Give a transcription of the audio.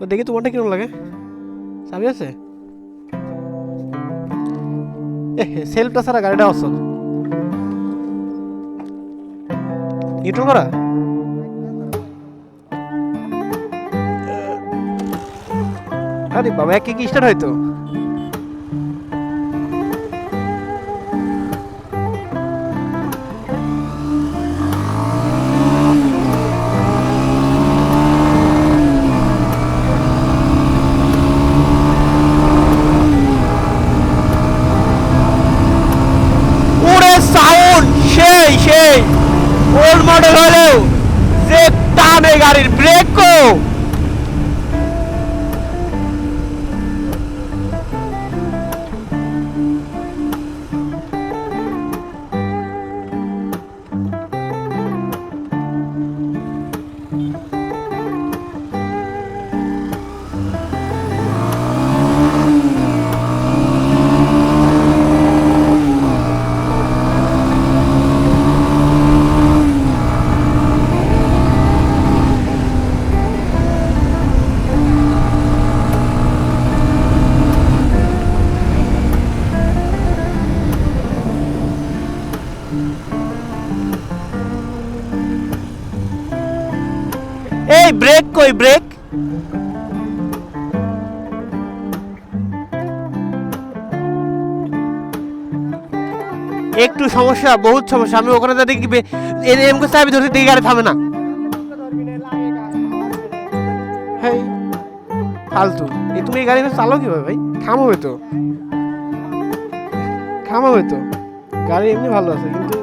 ও দেখি তোমারটা কিরকম লাগে। চাবি আছে? সেলফটা ছাড়া গাড়িটা অসল। নিউট্রাল করা? আরে বাবা, একে কি স্টার্ট হয়তো? ওরে সাউন্ড সেই সেই ওল্ড মডেল হলেও যে টানে গাড়ির ব্রেকও। এই ব্রেক কই ব্রেক? একটু সমস্যা, বহুত সমস্যা। আমি ওখানে দেখি এমকে চাবি ধরতে দেখি গাড়ি থামে না। হ্যাঁ ফালতু। তুমি এই গাড়ি চালাও কিভাবে ভাই? খামাবে তো, খামাবে তো। গাড়ি এমনি ভালো আছে কিন্তু